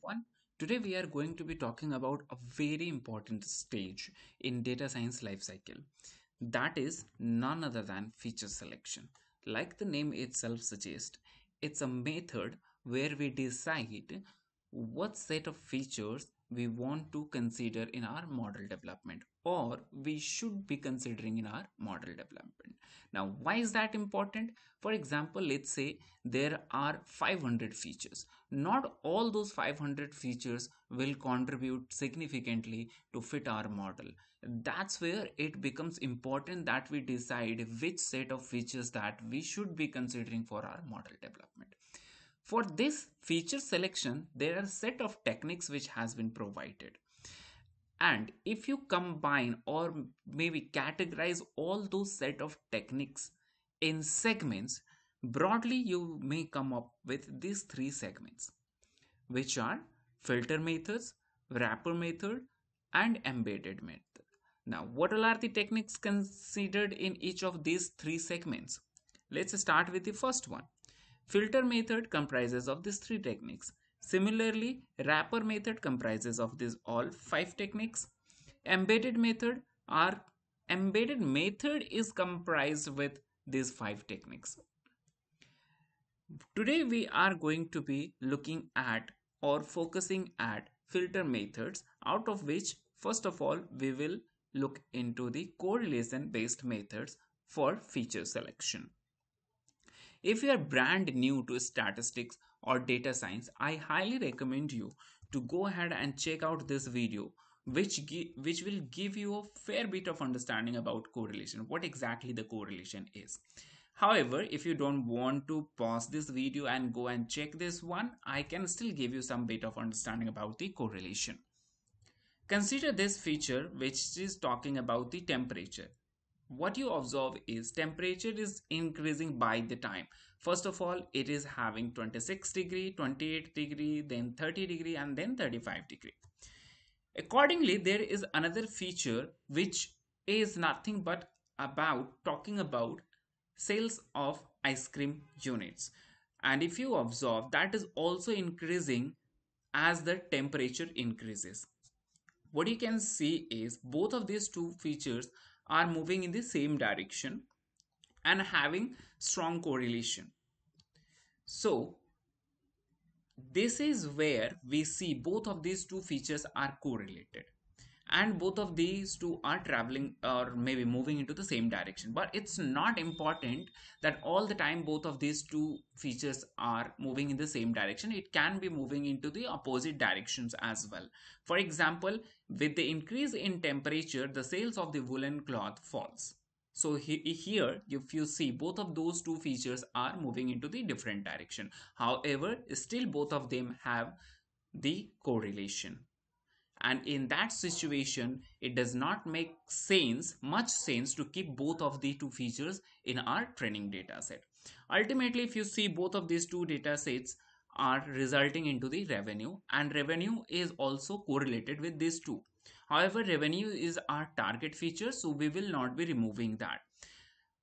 everyone. Today we are going to be talking about a very important stage in data science lifecycle. That is none other than feature selection. Like the name itself suggests, it's a method where we decide what set of features we want to consider in our model development or we should be considering in our model development. Now, why is that important? For example, let's say there are 500 features. Not all those 500 features will contribute significantly to fit our model. That's where it becomes important that we decide which set of features that we should be considering for our model development. For this feature selection, there are a set of techniques which has been provided. And if you combine or maybe categorize all those set of techniques in segments, broadly you may come up with these three segments, which are filter methods, wrapper method, and embedded method. Now, what all are the techniques considered in each of these three segments? Let's start with the first one. Filter method comprises of these three techniques. Similarly, wrapper method comprises of these all five techniques. Embedded method is comprised with these five techniques. Today we are going to be looking at or focusing at filter methods, out of which first of all we will look into the correlation based methods for feature selection. If you are brand new to statistics or data science, I highly recommend you to go ahead and check out this video which will give you a fair bit of understanding about correlation, what exactly the correlation is. However, if you don't want to pause this video and go and check this one, I can still give you some bit of understanding about the correlation. Consider this feature which is talking about the temperature. What you observe is temperature is increasing by the time. First of all, it is having 26 degree, 28 degree, then 30 degree, and then 35 degree. Accordingly, there is another feature which is nothing but talking about sales of ice cream units. And if you observe, that is also increasing as the temperature increases. What you can see is both of these two features are moving in the same direction and having strong correlation. So this is where we see both of these two features are correlated and both of these two are traveling or maybe moving into the same direction. But it's not important that all the time both of these two features are moving in the same direction. It can be moving into the opposite directions as well. For example, with the increase in temperature, the sales of the woolen cloth falls. So here, if you see, both of those two features are moving into the different direction. However, still both of them have the correlation. And in that situation, it does not make much sense to keep both of the two features in our training data set. Ultimately, if you see, both of these two data sets are resulting into the revenue, and revenue is also correlated with these two. However, revenue is our target feature, so we will not be removing that.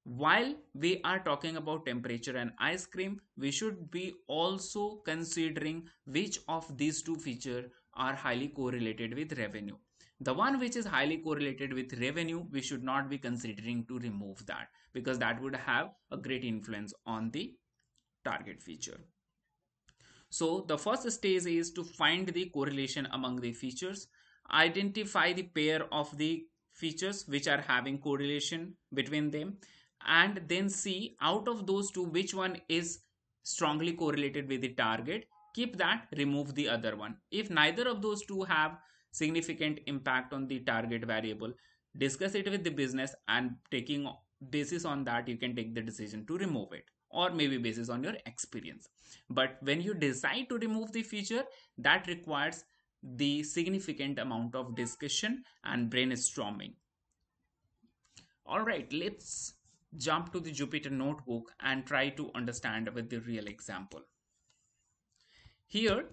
While we are talking about temperature and ice cream, we should be also considering which of these two features are highly correlated with revenue. The one which is highly correlated with revenue, we should not be considering to remove that because that would have a great influence on the target feature. So the first stage is to find the correlation among the features, identify the pair of the features which are having correlation between them, and then see out of those two which one is strongly correlated with the target. Keep that, remove the other one. If neither of those two have significant impact on the target variable, discuss it with the business, and taking basis on that you can take the decision to remove it, or maybe basis on your experience. But when you decide to remove the feature, that requires the significant amount of discussion and brainstorming. All right, let's jump to the Jupyter notebook and try to understand with the real example. Here,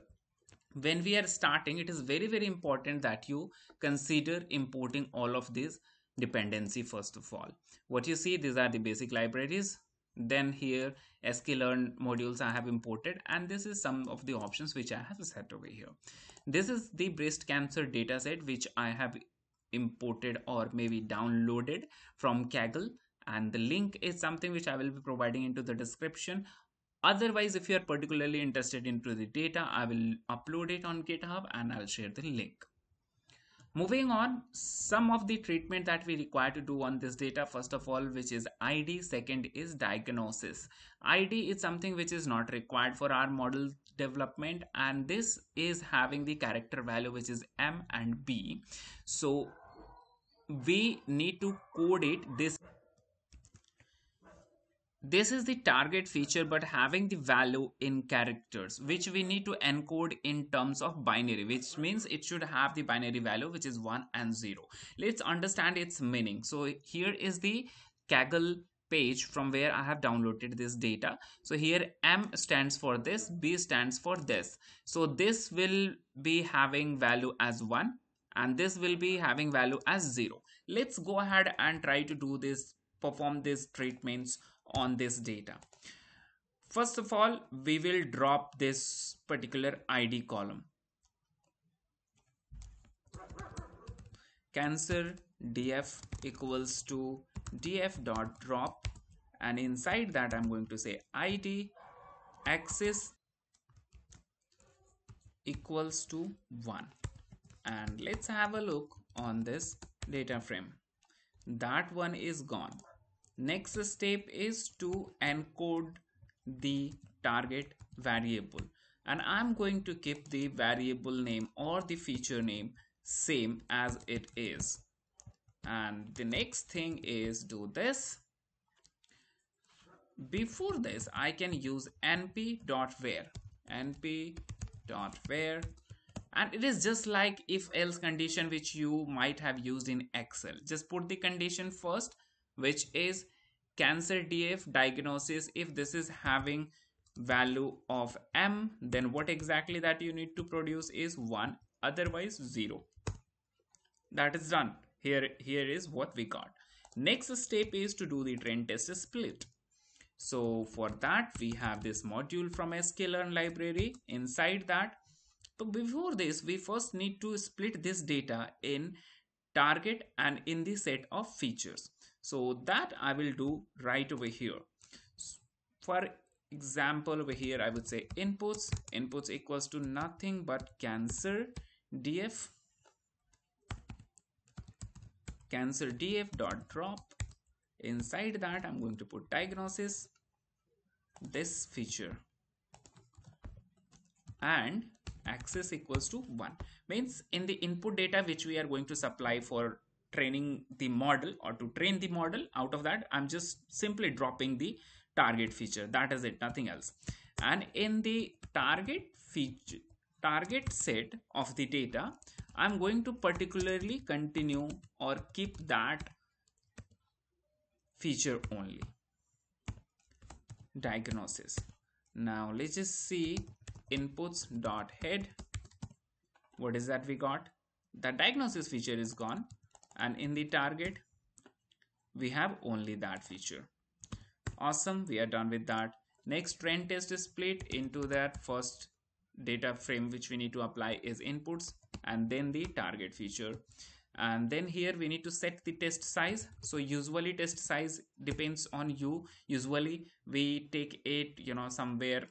when we are starting, it is very important that you consider importing all of these dependency first of all. What you see, these are the basic libraries Then here sklearn modules I have imported, and this is some of the options which I have set over here. This is the breast cancer dataset which I have imported or maybe downloaded from Kaggle, and the link is something which I will be providing into the description. Otherwise, if you are particularly interested into the data, I will upload it on GitHub and I'll share the link. Moving on, some of the treatment that we require to do on this data, first of all, which is ID, second is diagnosis. ID is something which is not required for our model development, and this is having the character value which is M and B. So we need to code it. This is the target feature, but having the value in characters, which we need to encode in terms of binary, which means it should have the binary value, which is 1 and 0. Let's understand its meaning. So here is the Kaggle page from where I have downloaded this data. So here M stands for this, B stands for this. So this will be having value as 1 and this will be having value as 0. Let's go ahead and try to do this, perform these treatments on this data. First of all, we will drop this particular ID column. Cancer df equals to df dot drop, and inside that I'm going to say ID axis equals to 1, and let's have a look on this data frame. That one is gone. Next step is to encode the target variable, and I'm going to keep the variable name or the feature name same as it is. And the next thing is do this. Before this, I can use np.where, np.where, and it is just like if else condition which you might have used in Excel. Just put the condition first, which is cancer df diagnosis. If this is having value of M, then what exactly that you need to produce is 1, otherwise 0. That is done. Here is what we got. Next step is to do the trend test split. So for that, we have this module from sklearn library. Inside that, but before this, we first need to split this data in target and in the set of features. So that I will do right over here. For example, over here I would say inputs equals to nothing but cancer df dot drop. Inside that I'm going to put diagnosis, this feature, and axis equals to 1. Means in the input data which we are going to supply for training the model or to train the model, out of that I'm just simply dropping the target feature. That is it, nothing else. And in the target set of the data, I'm going to particularly continue or keep that feature only, diagnosis. Now let's just see inputs dot head. What is that we got? The diagnosis feature is gone, and in the target we have only that feature. Awesome, we are done with that. Next, trend test is split into that first data frame which we need to apply is inputs and then the target feature. And then here we need to set the test size. So usually test size depends on you. Usually we take it, somewhere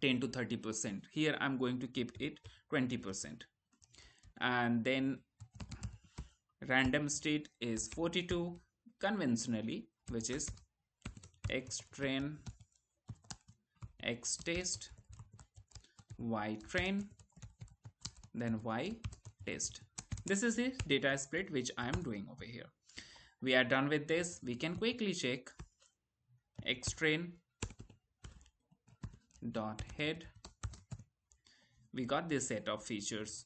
10 to 30%. Here I'm going to keep it 20%. And then random state is 42 conventionally, which is xtrain, xtest, ytrain, then ytest. This is the data split which I am doing over here. We are done with this. We can quickly check xtrain dot head. We got this set of features.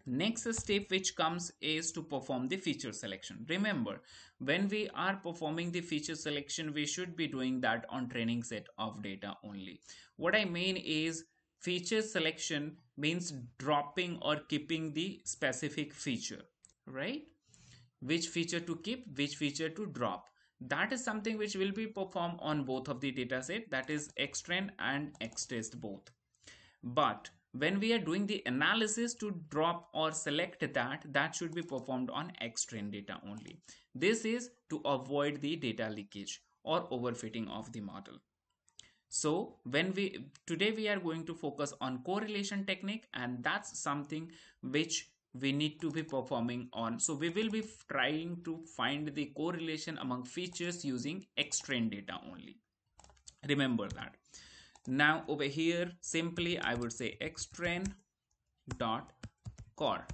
Next step which comes is to perform the feature selection. Remember, when we are performing the feature selection, we should be doing that on training set of data only. What I mean is feature selection means dropping or keeping the specific feature, right? Which feature to keep, which feature to drop. That is something which will be performed on both of the dataset, that is xtrain and xtest both. But when we are doing the analysis to drop or select that should be performed on xtrain data only. This is to avoid the data leakage or overfitting of the model. So when we today we are going to focus on correlation technique, and that's something which we need to be performing on. So we will be trying to find the correlation among features using xtrain data only. Remember that. Now over here simply I would say xtrain dot core.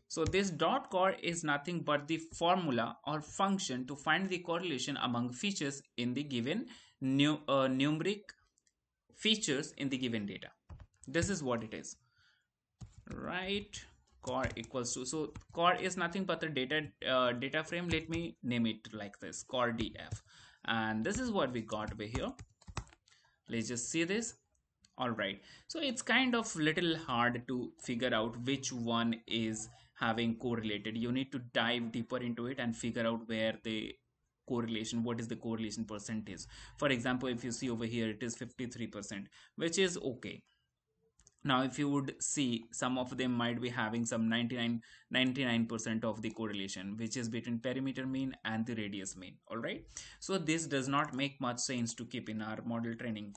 So this dot core is nothing but the formula or function to find the correlation among features in the given numeric features in the given data. This is what it is, right? Core equals to, so core is nothing but the data frame. Let me name it like this, core df, and this is what we got over here. Let's just see this. All right, so it's kind of little hard to figure out which one is having correlated. You need to dive deeper into it and figure out where the correlation, what is the correlation percentage. For example, if you see over here it is 53%, which is okay. Now if you would see, some of them might be having some 99% of the correlation, which is between perimeter mean and the radius mean. All right, so this does not make much sense to keep in our model training.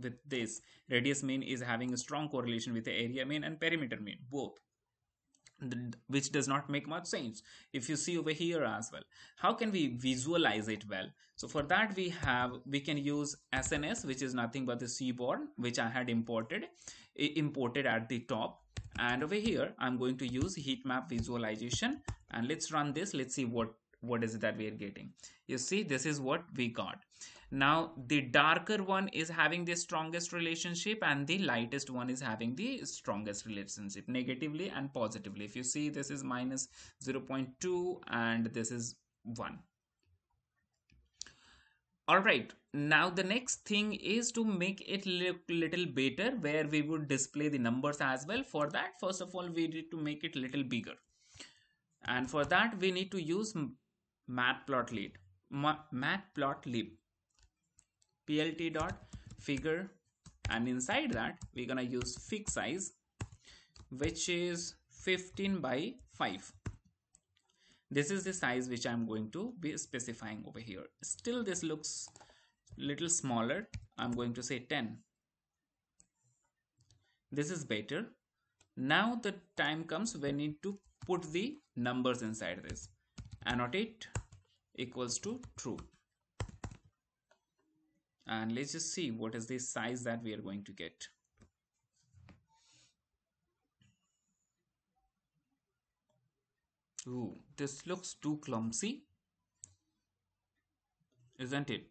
With this, radius mean is having a strong correlation with the area mean and perimeter mean both, which does not make much sense. If you see over here as well, how can we visualize it well? So for that we can use SNS, which is nothing but the seaborn, which I had imported at the top. And over here I'm going to use heat map visualization, and let's run this. Let's see what is it that we are getting. You see, this is what we got. Now the darker one is having the strongest relationship, and the lightest one is having the strongest relationship, negatively and positively. If you see, this is minus 0.2 and this is 1. All right, now the next thing is to make it look little better, where we would display the numbers as well. For that, first of all, we need to make it little bigger, and for that we need to use matplotlib plt.figure, and inside that we're gonna use fig size, which is 15 by 5. This is the size which I'm going to be specifying over here. Still this looks little smaller. I'm going to say 10. This is better. Now the time comes when we need to put the numbers inside this. Annotate equals to true, and let's just see what is the size that we are going to get. Ooh, this looks too clumsy, isn't it?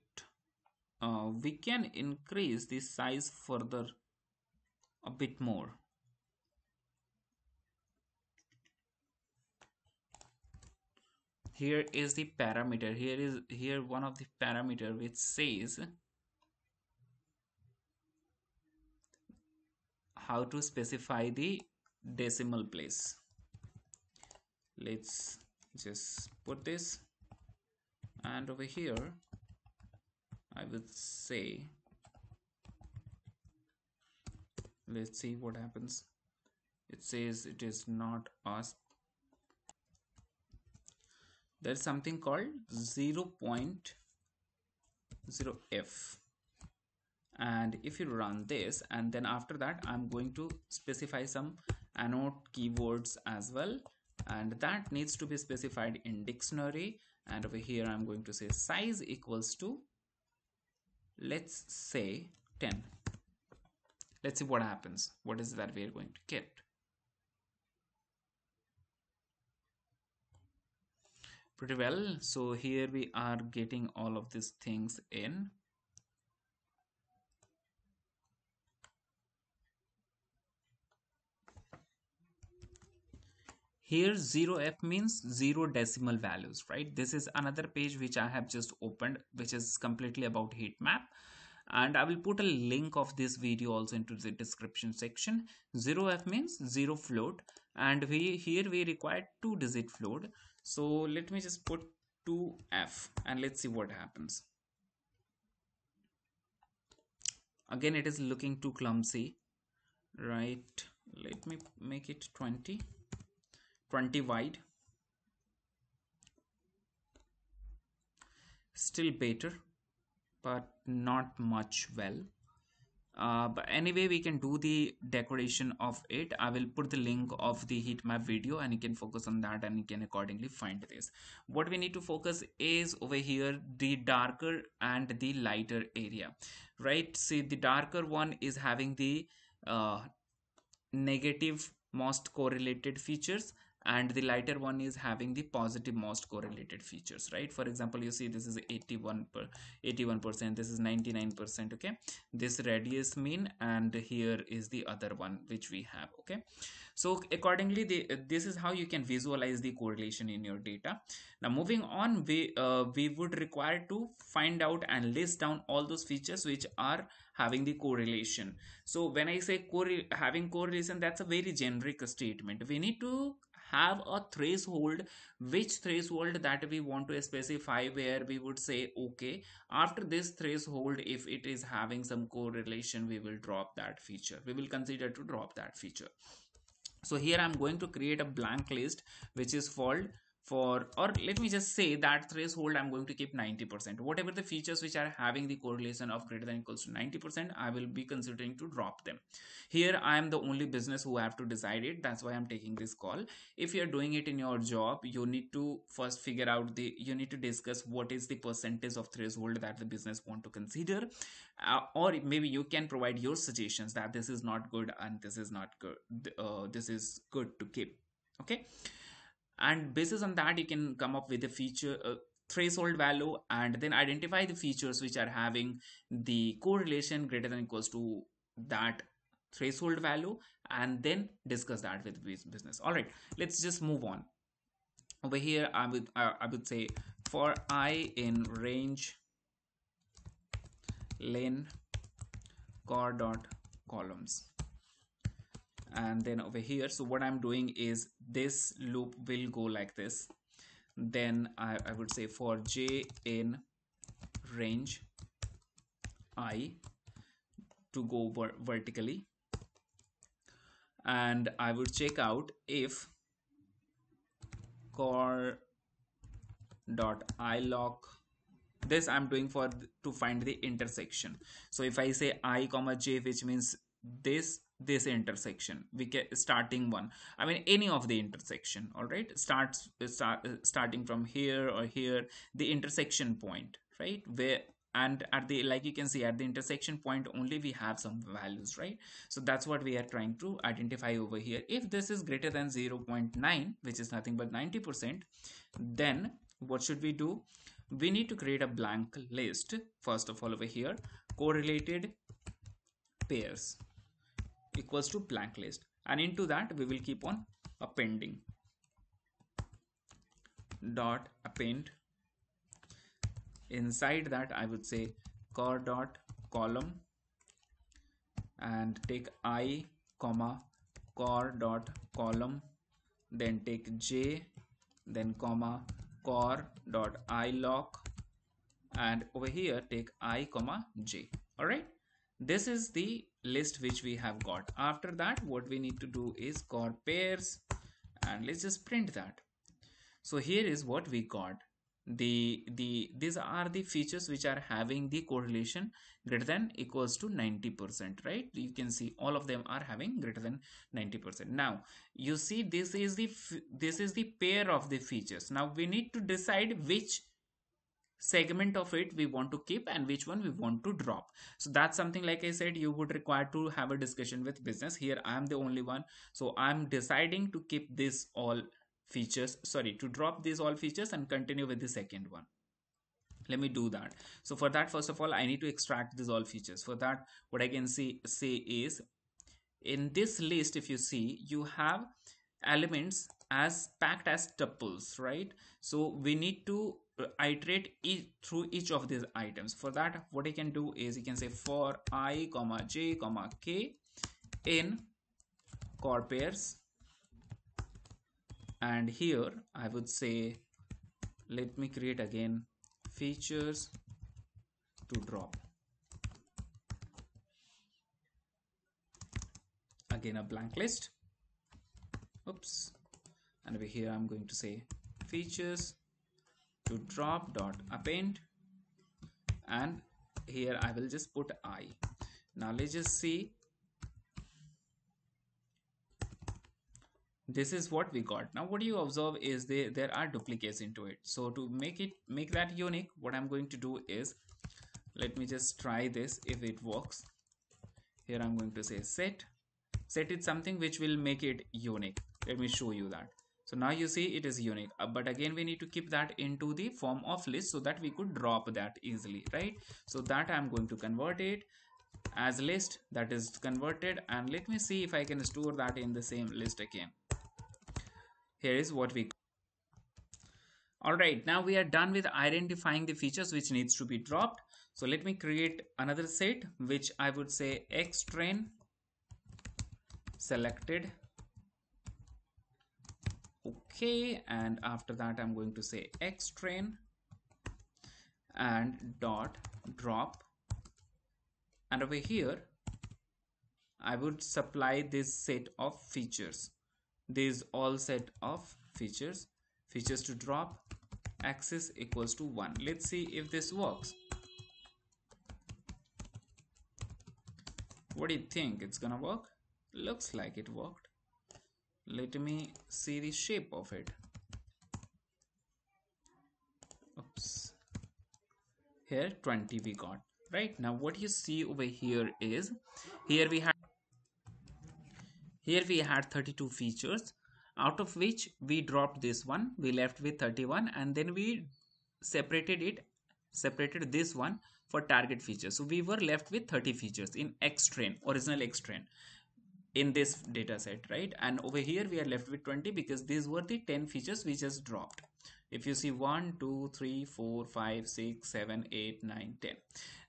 We can increase the size further a bit more. Here is the parameter. Here one of the parameter which says how to specify the decimal place. Let's just put this, and over here I would say, let's see what happens. It says it is not us. There's something called 0.0f, and if you run this, and then after that I'm going to specify some annotate keywords as well, and that needs to be specified in dictionary. And over here I'm going to say size equals to, let's say 10. Let's see what happens. What is that we are going to get? Pretty well. So here we are getting all of these things in. Here 0f means 0 decimal values, right? This is another page which I have just opened, which is completely about heat map, and I will put a link of this video also into the description section. 0f means 0 float, and here we require 2-digit float. So let me just put 2f and let's see what happens. Again, it is looking too clumsy, right? Let me make it 20 wide. Still better, but not much well. But anyway, we can do the decoration of it. I will put the link of the heat map video and you can focus on that and you can accordingly find this. What we need to focus is over here, the darker and the lighter area, right? See, the darker one is having the uh, negative most correlated features, and the lighter one is having the positive most correlated features, right? For example, you see this is 81%, this is 99%. Okay, this radius mean, and here is the other one which we have. Okay, so accordingly this is how you can visualize the correlation in your data. Now moving on, we would require to find out and list down all those features which are having the correlation. So when I say having correlation, that's a very generic statement. We need to have a threshold, which threshold that we want to specify, where we would say okay, after this threshold if it is having some correlation, we will drop that feature, we will consider to drop that feature. So here I'm going to create a blank list which is called for, or let me just say that threshold I'm going to keep 90%. Whatever the features which are having the correlation of greater than equals to 90%, I will be considering to drop them. Here I am the only business who have to decide it, that's why I'm taking this call. If you're doing it in your job, you need to first figure out you need to discuss what is the percentage of threshold that the business want to consider, or maybe you can provide your suggestions that this is not good and this is not good, this is good to keep. Okay, and basis on that you can come up with a feature threshold value, and then identify the features which are having the correlation greater than equals to that threshold value, and then discuss that with business. All right, let's just move on. Over here I would say for I in range len core dot columns, and then over here, so what I'm doing is this loop will go like this. Then I would say for j in range I to go vertically, and I would check out if core dot ilock, this I'm doing for to find the intersection. So if I say I comma j, which means this intersection, we get starting one, I mean any of the intersection. All right, starting from here or here, the intersection point, right? Where, and at the, like you can see at the intersection point only we have some values, right? So that's what we are trying to identify over here. If this is greater than 0.9, which is nothing but 90%, then what should we do? We need to create a blank list first of all over here, correlated pairs equals to blank list, and into that we will keep on appending dot append. Inside that I would say core dot column, and take I comma core dot column, then take j, then comma core dot ilock, and over here take I comma j. All right, this is the list which we have got. After that what we need to do is core pairs, and let's just print that. So here is what we got. These are the features which are having the correlation greater than equals to 90%, right? You can see all of them are having greater than 90%. Now you see this is the pair of the features. Now we need to decide which segment of it we want to keep and which one we want to drop. So that's something, like I said, you would require to have a discussion with business. Here I am the only one, so I'm deciding to keep this all features, sorry, to drop these all features and continue with the second one. Let me do that. So for that, first of all, I need to extract these all features. For that, what I can say is, in this list, if you see, you have elements as packed as tuples, right? So we need to iterate through each of these items. For that, what I can do is, you can say for I comma j comma k in core pairs, and here I would say, let me create again features to drop, again a blank list. Oops. And over here I'm going to say features to drop dot append, and here I will just put I. Now let's just see. This is what we got. Now what you observe is there are duplicates into it. So to make that unique, what I'm going to do is, let me just try this if it works. Here I'm going to say set is something which will make it unique. Let me show you that. So now you see it is unique, but again we need to keep that into the form of list so that we could drop that easily, right? So that I'm going to convert it as list. That is converted, and let me see if I can store that in the same list again. Here is what we. All right, now we are done with identifying the features which needs to be dropped. So let me create another set which I would say xtrain selected. Okay, and after that I'm going to say xtrain and dot drop, and over here I would supply this set of features, this all set of features to drop, axis equals to 1. Let's see if this works. What do you think? It's gonna work? Looks like it worked. Let me see the shape of it. Oops. Here 20 we got. Right, now what you see over here is, here we had 32 features, out of which we dropped this one, we left with 31, and then we separated this one for target features. So we were left with 30 features in xtrain, original xtrain, in this data set, right? And over here we are left with 20 because these were the 10 features we just dropped. If you see 1 2 3 4 5 6 7 8 9 10.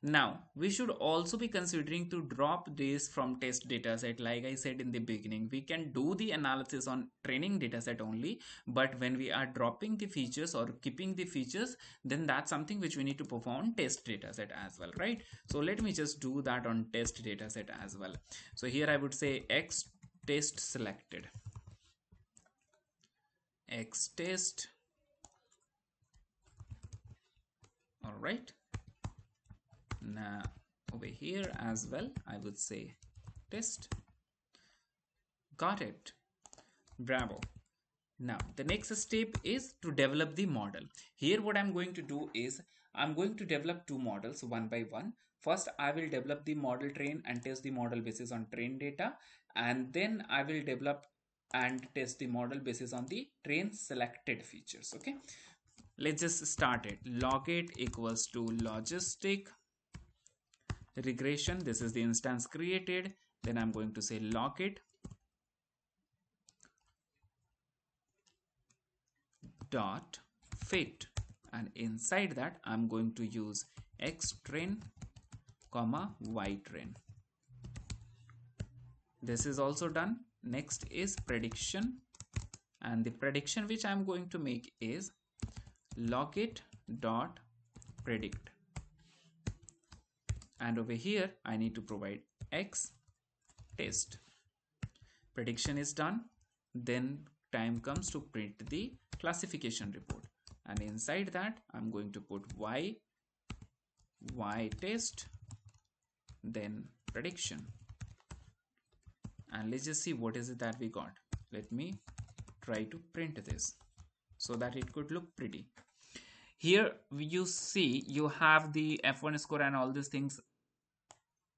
Now we should also be considering to drop this from test dataset. Like I said in the beginning, we can do the analysis on training dataset only, but when we are dropping the features or keeping the features, then that's something which we need to perform test dataset as well, right? So let me just do that on test dataset as well. So here I would say x test selected, x test. All right, now over here as well I would say test. Got it, bravo. Now the next step is to develop the model. Here what I'm going to do is, I'm going to develop two models one by one. First I will develop the model train and test the model basis on train data, and then I will develop and test the model basis on the train selected features. Okay, let's just start it. Logit equals to logistic regression. This is the instance created. Then I'm going to say logit dot fit, and inside that I'm going to use xtrain comma ytrain. This is also done. Next is prediction, and the prediction which I'm going to make is logit dot predict, and over here I need to provide x test. Prediction is done. Then time comes to print the classification report, and inside that I'm going to put y test, then prediction, and let's just see what is it that we got. Let me try to print this so that it could look pretty. Here you see you have the F1 score and all these things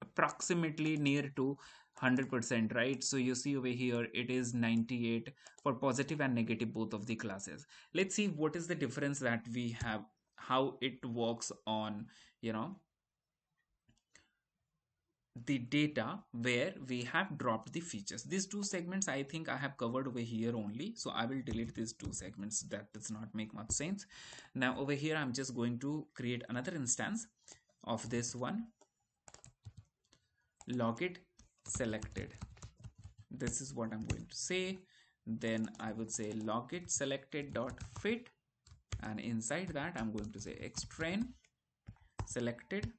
approximately near to 100%, right? So you see over here it is 98 for positive and negative both of the classes. Let's see what is the difference that we have, how it works on, you know, the data where we have dropped the features. These two segments I think I have covered over here only, so I will delete these two segments. That does not make much sense. Now over here I'm just going to create another instance of this one, logit selected. This is what I'm going to say. then I would say logit selected dot fit, and inside that I'm going to say xtrain selected.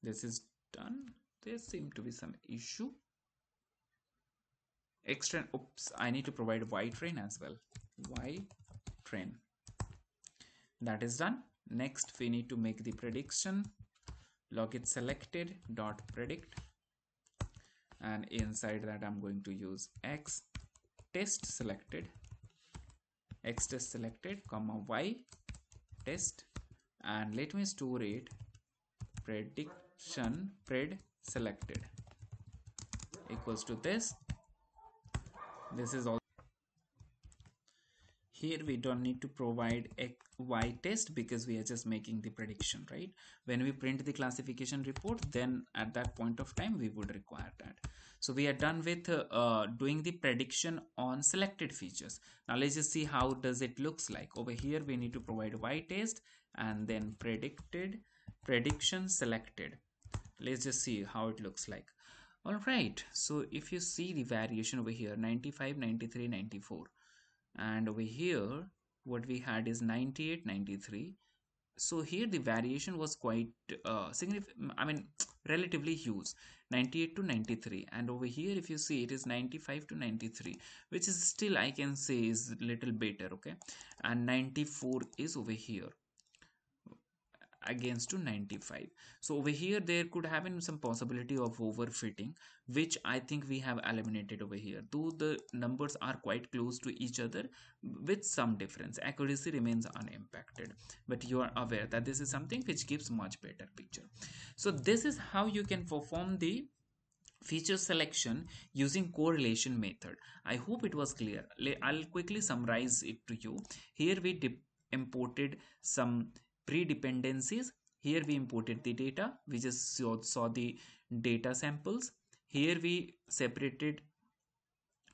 This is done. There seemed to be some issue. Xtrain, oops, I need to provide ytrain as well. Ytrain, that is done. Next we need to make the prediction. Logit selected dot predict, and inside that I'm going to use x test selected, x test selected comma y test, and let me store it prediction pred selected equals to this. This is all. Here we don't need to provide a y test because we are just making the prediction, right? When we print the classification report, then at that point of time we would require that. So we are done with doing the prediction on selected features. Now let's just see how does it looks like. Over here we need to provide y test and then prediction selected. Let's just see how it looks like. All right, so if you see the variation over here, 95, 93, 94, and over here what we had is 98, 93. So here the variation was quite significant, I mean relatively huge, 98 to 93, and over here if you see it is 95 to 93, which is still I can say is little better, okay, and 94 is over here against to 95. So over here there could have been some possibility of overfitting, which I think we have eliminated over here, though the numbers are quite close to each other with some difference. Accuracy remains unimpacted, but you are aware that this is something which gives much better picture. So this is how you can perform the feature selection using correlation method. I hope it was clear. I'll quickly summarize it to you. Here we imported some pre-dependencies. Here we imported the data. We just saw the data samples. Here we separated,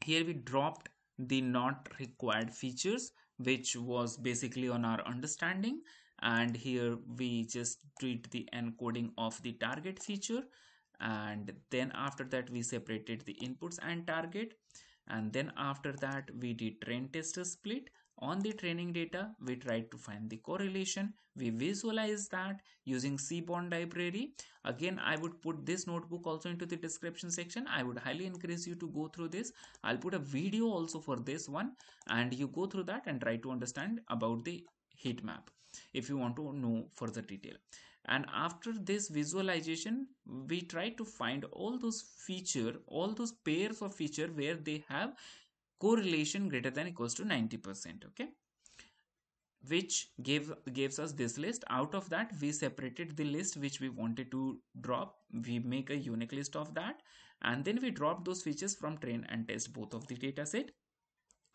here we dropped the not required features, which was basically on our understanding, and here we just did the encoding of the target feature, and then after that we separated the inputs and target, and then after that we did train tester split. On the training data we tried to find the correlation. We visualize that using Seaborn library. Again, I would put this notebook also into the description section. I would highly encourage you to go through this. I'll put a video also for this one, and you go through that and try to understand about the heat map if you want to know further detail. And after this visualization we try to find all those pairs of feature where they have correlation greater than equals to 90%, okay, which gives us this list. Out of that we separated the list which we wanted to drop. We make a unique list of that, and then we drop those features from train and test both of the dataset.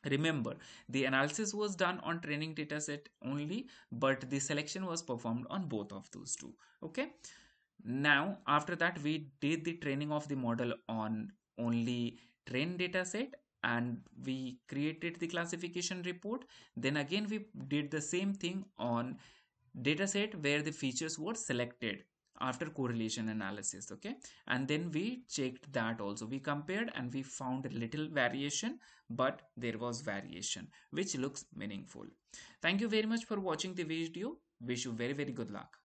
Remember, the analysis was done on training dataset only, but the selection was performed on both of those two, okay. Now after that we did the training of the model on only train dataset, and we created the classification report. Then again we did the same thing on dataset where the features were selected after correlation analysis, okay, and then we checked that also. We compared and we found a little variation, but there was variation which looks meaningful. Thank you very much for watching the video. Wish you very good luck.